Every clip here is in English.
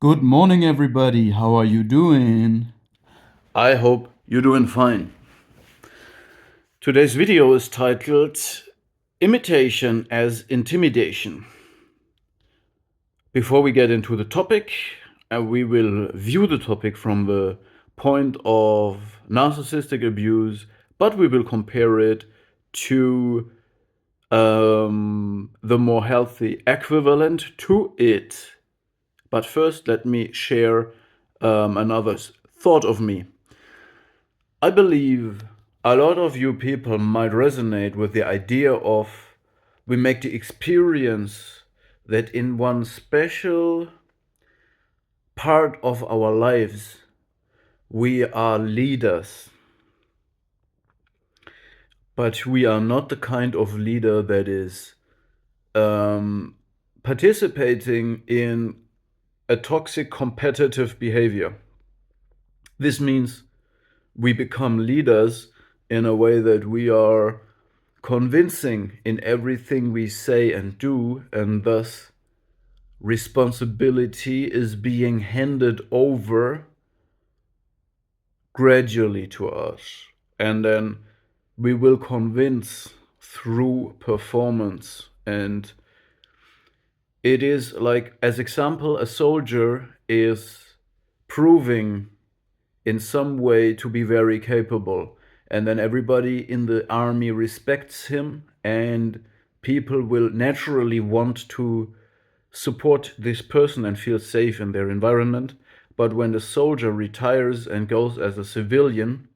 Good morning, everybody. How are you doing? I hope you're doing fine. Today's video is titled Imitation as Intimidation. Before we get into the topic, we will view the topic from the point of narcissistic abuse, but we will compare it to the more healthy equivalent to it. But first, let me share another thought of me. I believe a lot of you people might resonate with the idea of we make the experience that in one special part of our lives we are leaders. But we are not the kind of leader that is participating in a toxic competitive behavior. This means we become leaders in a way that we are convincing in everything we say and do, and thus responsibility is being handed over gradually to us. And then we will convince through performance. And it is like, as example, a soldier is proving in some way to be very capable, and then everybody in the army respects him, and people will naturally want to support this person and feel safe in their environment. But when the soldier retires and goes as a civilian,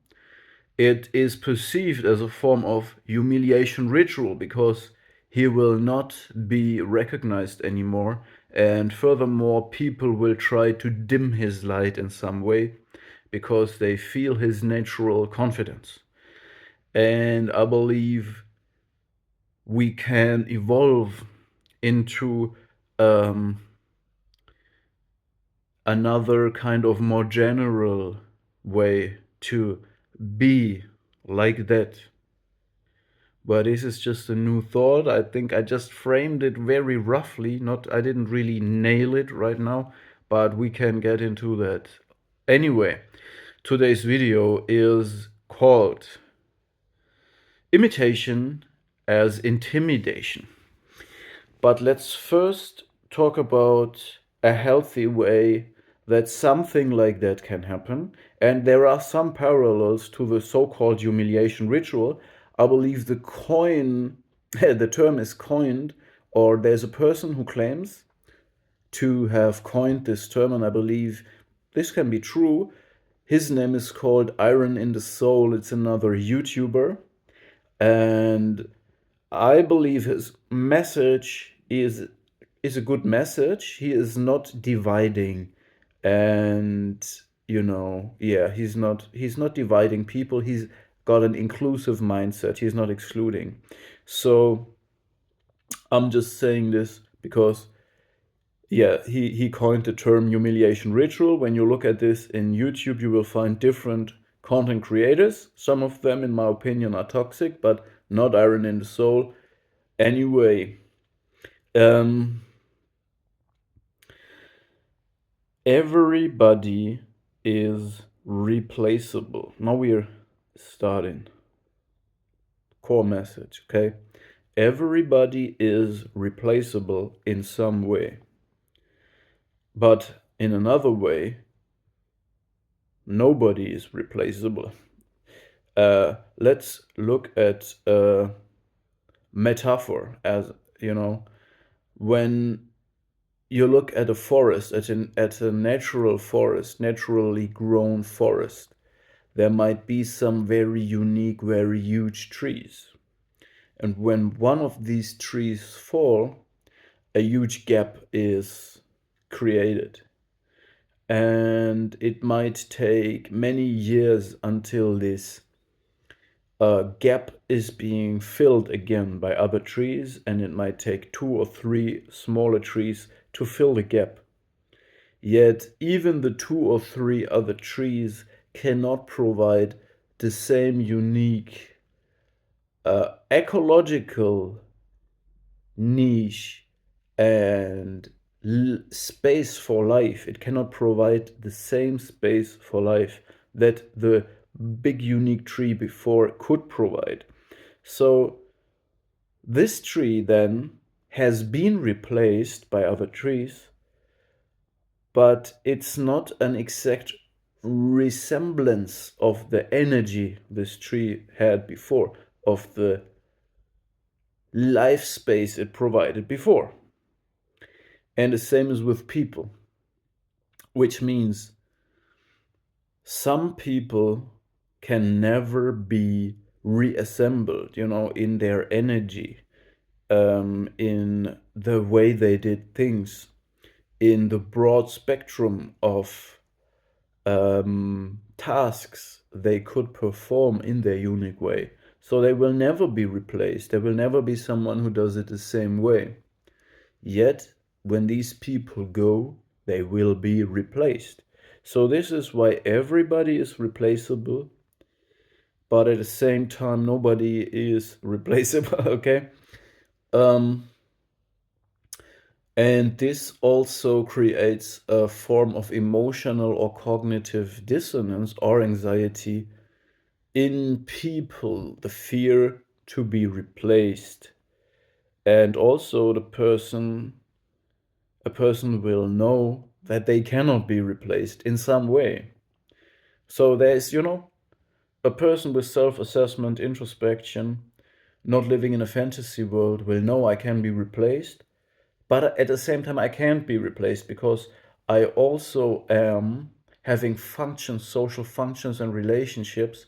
it is perceived as a form of humiliation ritual because he will not be recognized anymore, and furthermore people will try to dim his light in some way because they feel his natural confidence. And I believe we can evolve into another kind of more general way to be like that. But this is just a new thought. I think I just framed it very roughly. I didn't really nail it right now, but we can get into that. Anyway, today's video is called Imitation as Intimidation. But let's first talk about a healthy way that something like that can happen. And there are some parallels to the so-called humiliation ritual. I believe the term is coined, or there's a person who claims to have coined this term, and I believe this can be true. His name is called Iron in the Soul. It's another YouTuber. And I believe his message is a good message. He is not dividing, and he's not dividing people. He's got an inclusive mindset. He's not excluding. So I'm just saying this because he coined the term humiliation ritual. When you look at this in YouTube, you will find different content creators. Some of them, in my opinion, are toxic, but not Iron in the Soul. Anyway, everybody is replaceable. Now we're starting. Core message, okay? Everybody is replaceable in some way. But in another way, nobody is replaceable. Let's look at a metaphor. As when you look at a forest, at a natural forest, naturally grown forest, there might be some very unique, very huge trees. And when one of these trees fall, a huge gap is created. And it might take many years until this gap is being filled again by other trees, and it might take 2 or 3 smaller trees to fill the gap. Yet even the 2 or 3 other trees cannot provide the same unique ecological niche and space for life. It cannot provide the same space for life that the big unique tree before could provide. So this tree then has been replaced by other trees, but it's not an exact resemblance of the energy this tree had before, of the life space it provided before. And the same is with people, which means some people can never be reassembled, in their energy, in the way they did things, in the broad spectrum of tasks they could perform in their unique way. So they will never be replaced. There will never be someone who does it the same way. Yet, when these people go, they will be replaced. So this is why everybody is replaceable, but at the same time, nobody is replaceable, okay? And this also creates a form of emotional or cognitive dissonance or anxiety in people, the fear to be replaced. And also a person will know that they cannot be replaced in some way. So there's, a person with self-assessment, introspection, not living in a fantasy world will know I can be replaced, but at the same time I can't be replaced because I also am having functions, social functions and relationships,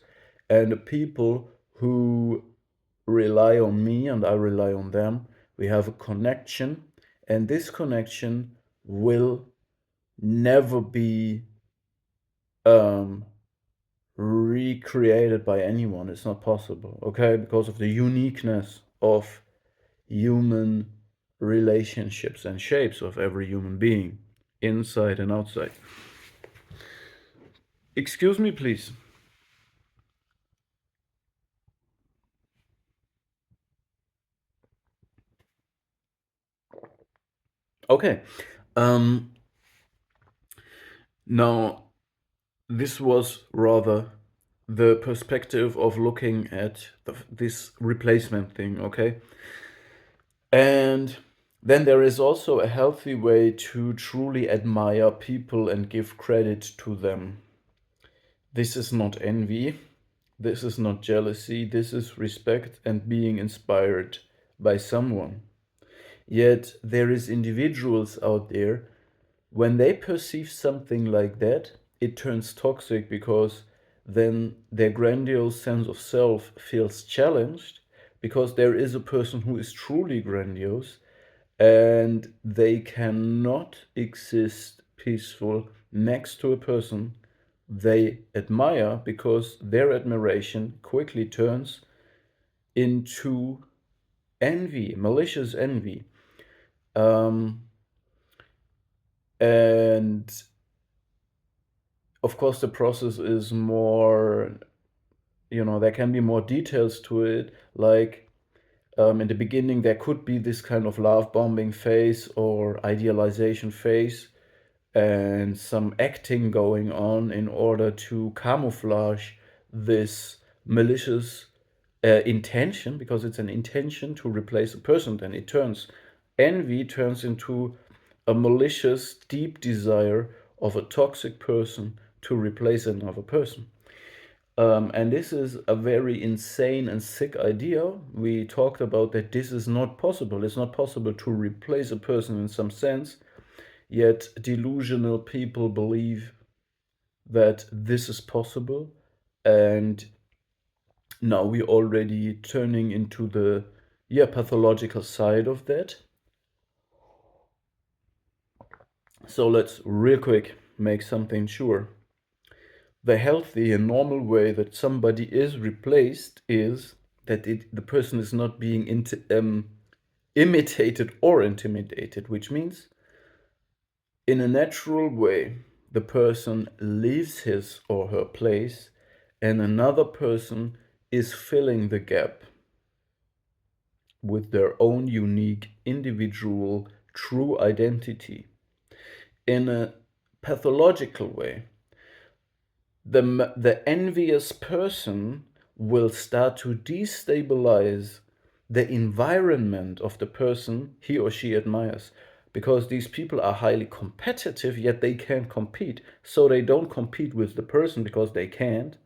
and the people who rely on me and I rely on them, we have a connection, and this connection will never be um, recreated by anyone. It's not possible, okay? Because of the uniqueness of human relationships and shapes of every human being, inside and outside. Excuse me, please. Okay. Um, Now, this was rather the perspective of looking at this replacement thing, okay? And then there is also a healthy way to truly admire people and give credit to them. This is not envy, this is not jealousy, this is respect and being inspired by someone. Yet there is individuals out there, when they perceive something like that, it turns toxic because then their grandiose sense of self feels challenged because there is a person who is truly grandiose and they cannot exist peaceful next to a person they admire because their admiration quickly turns into envy, malicious envy. Um, and of course, the process is more, there can be more details to it. Like in the beginning, there could be this kind of love bombing phase or idealization phase and some acting going on in order to camouflage this malicious intention, because it's an intention to replace a person. Then envy turns into a malicious, deep desire of a toxic person to replace another person. And this is a very insane and sick idea. We talked about that this is not possible. It's not possible to replace a person in some sense, yet delusional people believe that this is possible. And now we're already turning into the pathological side of that. So let's real quick make something sure. The healthy and normal way that somebody is replaced is that the person is not being imitated or intimidated, which means in a natural way the person leaves his or her place and another person is filling the gap with their own unique individual true identity. In a pathological way, the envious person will start to destabilize the environment of the person he or she admires, because these people are highly competitive, yet they can't compete. So they don't compete with the person because they can't.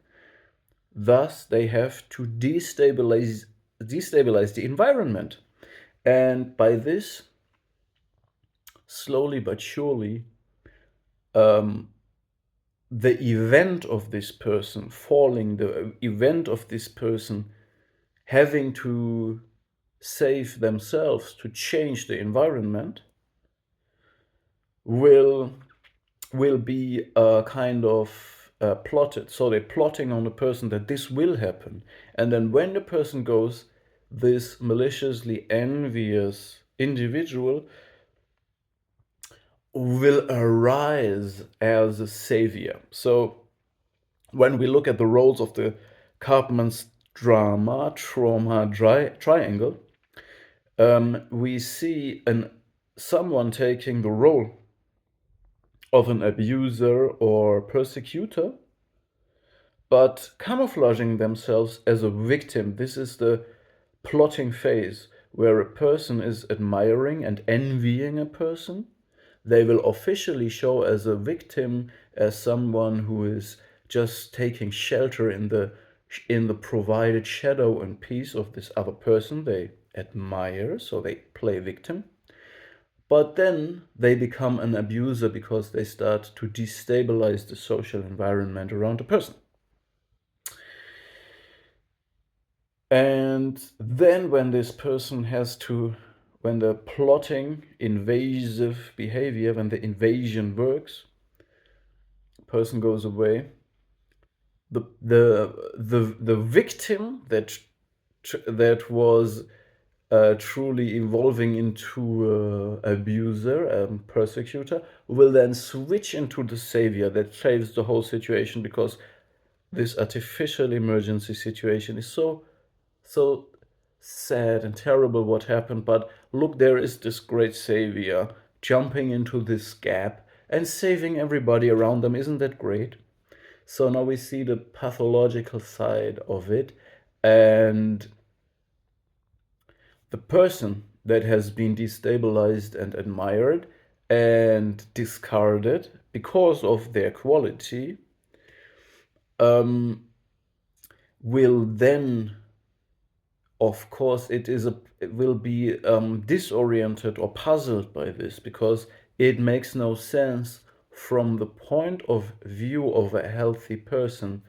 Thus, they have to destabilize the environment. And by this, slowly but surely, um, the event of this person falling, the event of this person having to save themselves to change the environment will be kind of plotted. So they're plotting on the person that this will happen. And then when the person goes, this maliciously envious individual will arise as a savior. So when we look at the roles of the Karpman's trauma triangle, we see someone taking the role of an abuser or persecutor, but camouflaging themselves as a victim. This is the plotting phase where a person is admiring and envying a person. They will officially show as a victim, as someone who is just taking shelter in the provided shadow and peace of this other person they admire, so they play victim. But then they become an abuser because they start to destabilize the social environment around the person. And then when this person when the plotting, invasive behavior, when the invasion works, the person goes away. The victim that was truly evolving into abuser, persecutor, will then switch into the savior that saves the whole situation, because this artificial emergency situation is so sad and terrible what happened. But look, there is this great savior jumping into this gap and saving everybody around them. Isn't that great? So now we see the pathological side of it, and the person that has been destabilized and admired and discarded because of their quality will then, of course, it will be disoriented or puzzled by this, because it makes no sense from the point of view of a healthy person.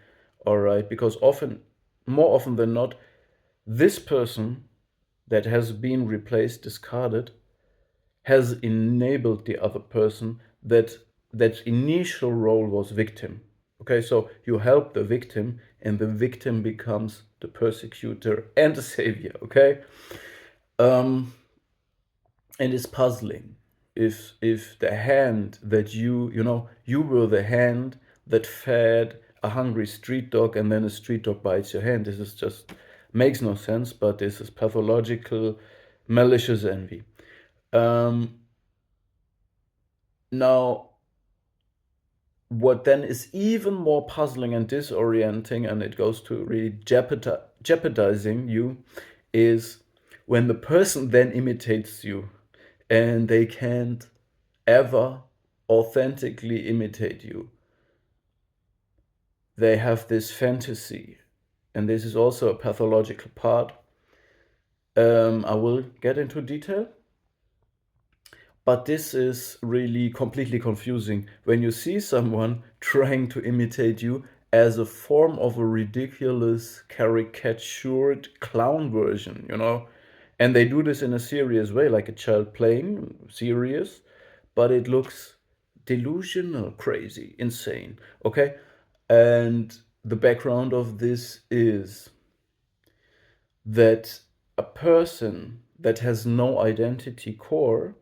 All right, because more often than not, this person that has been replaced, discarded, has enabled the other person that initial role was victim. Okay, so you help the victim, and the victim becomes the persecutor and the savior. Okay, and it's puzzling if the hand that you were the hand that fed a hungry street dog, and then a street dog bites your hand. This is just makes no sense, but this is pathological, malicious envy. Now, what then is even more puzzling and disorienting, and it goes to really jeopardizing you, is when the person then imitates you, and they can't ever authentically imitate you. They have this fantasy, and this is also a pathological part. I will get into detail. But this is really completely confusing when you see someone trying to imitate you as a form of a ridiculous, caricatured clown version, And they do this in a serious way, like a child playing, serious, but it looks delusional, crazy, insane, okay? And the background of this is that a person that has no identity core,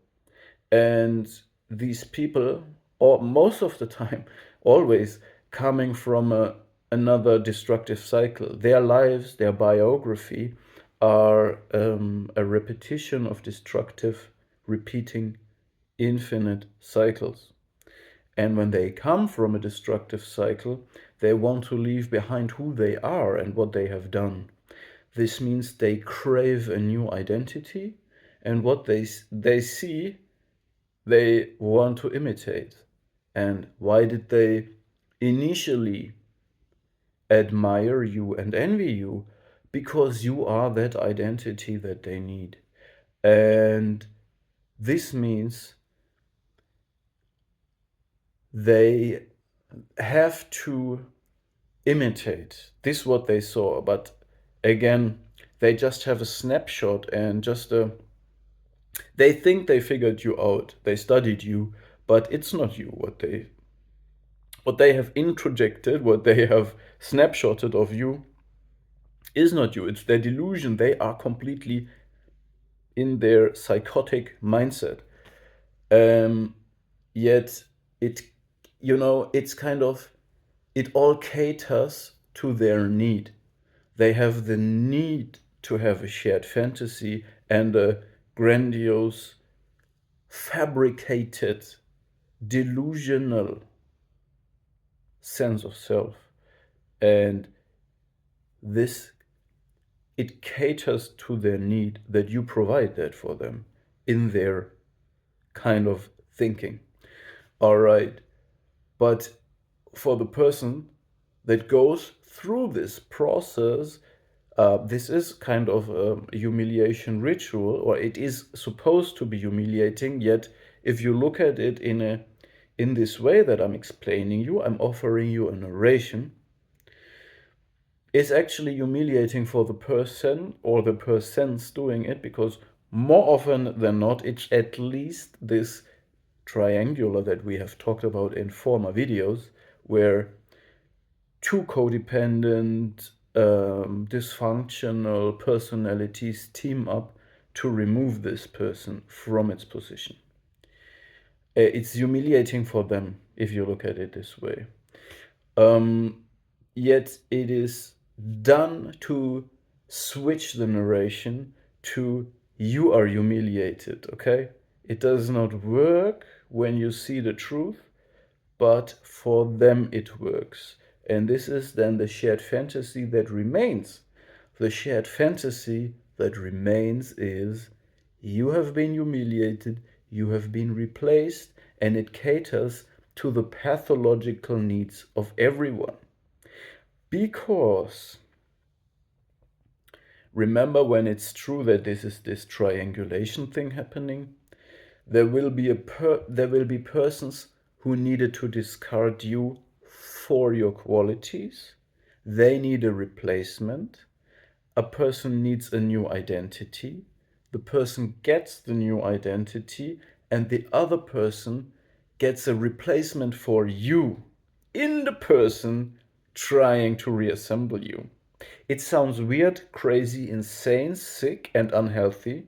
and these people, or most of the time, always coming from another destructive cycle. Their lives, their biography, are a repetition of destructive, repeating infinite cycles. And when they come from a destructive cycle, they want to leave behind who they are and what they have done. This means they crave a new identity, and what they see, they want to imitate. And why did they initially admire you and envy you? Because you are that identity that they need. And this means they have to imitate this what they saw, but again, they just have a snapshot and just they think they figured you out, they studied you, but it's not you. What they have introjected, what they have snapshotted of you is not you. It's their delusion. They are completely in their psychotic mindset. Yet it, it's kind of, it all caters to their need. They have the need to have a shared fantasy and a grandiose, fabricated, delusional sense of self. And this, it caters to their need that you provide that for them in their kind of thinking. All right. But for the person that goes through this process, this is kind of a humiliation ritual, or it is supposed to be humiliating. Yet, if you look at it in this way that I'm explaining you, I'm offering you a narration, is actually humiliating for the person or the persons doing it, because more often than not, it's at least this triangular that we have talked about in former videos, where two codependent, dysfunctional personalities team up to remove this person from its position. It's humiliating for them if you look at it this way. Yet it is done to switch the narration to you are humiliated, okay? It does not work when you see the truth, but for them it works. And this is then the shared fantasy that remains. The shared fantasy that remains is you have been humiliated, you have been replaced, and it caters to the pathological needs of everyone. Because remember, when it's true that this is this triangulation thing happening, there will be persons who needed to discard you for your qualities. They need a replacement. A person needs a new identity. The person gets the new identity, and the other person gets a replacement for you in the person trying to reassemble you. It sounds weird, crazy, insane, sick, and unhealthy.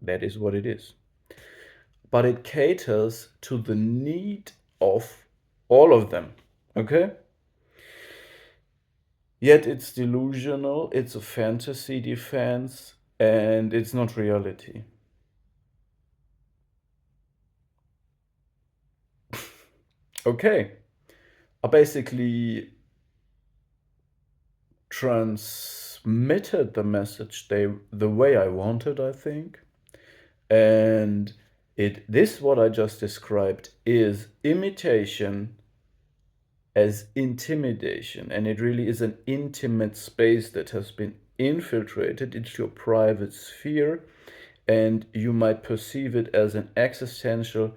That is what it is. But it caters to the need of all of them, okay? Yet it's delusional, it's a fantasy defense, and it's not reality. Okay, I basically transmitted the message the way I wanted, I think. And this what I just described is imitation as intimidation, and it really is an intimate space that has been infiltrated into your private sphere, and you might perceive it as an existential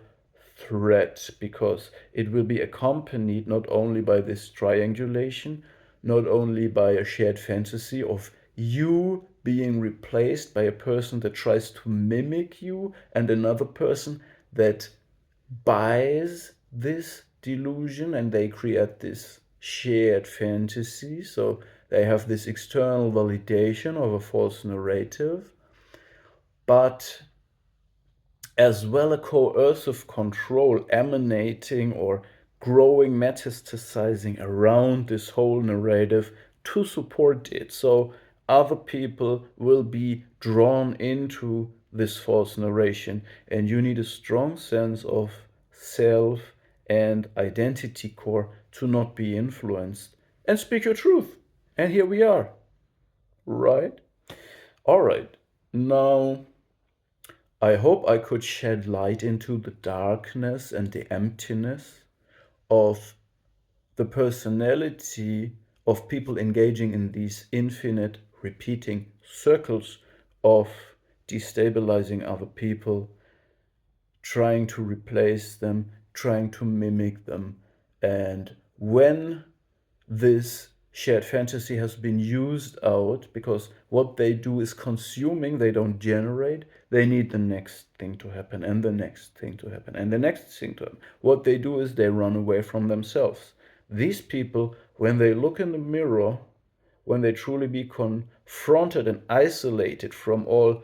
threat because it will be accompanied not only by this triangulation, not only by a shared fantasy of you being replaced by a person that tries to mimic you and another person that buys this delusion, and they create this shared fantasy. So they have this external validation of a false narrative, but as well a coercive control emanating or growing, metastasizing around this whole narrative to support it. So other people will be drawn into this false narration, and you need a strong sense of self and identity core to not be influenced and speak your truth. And here we are, right? All right. Now, I hope I could shed light into the darkness and the emptiness of the personality of people engaging in these infinite repeating circles of destabilizing other people, trying to replace them, trying to mimic them. And when this shared fantasy has been used out, because what they do is consuming, they don't generate, they need the next thing to happen and the next thing to happen and the next thing to happen. What they do is they run away from themselves. These people, when they look in the mirror, when they truly be confronted and isolated from all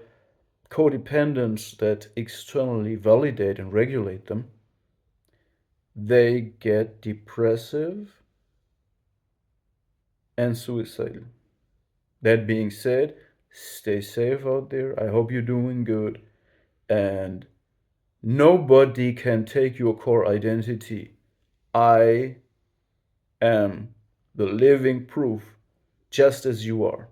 codependents that externally validate and regulate them, they get depressive and suicidal. That being said, stay safe out there. I hope you're doing good. And nobody can take your core identity. I am the living proof, just as you are.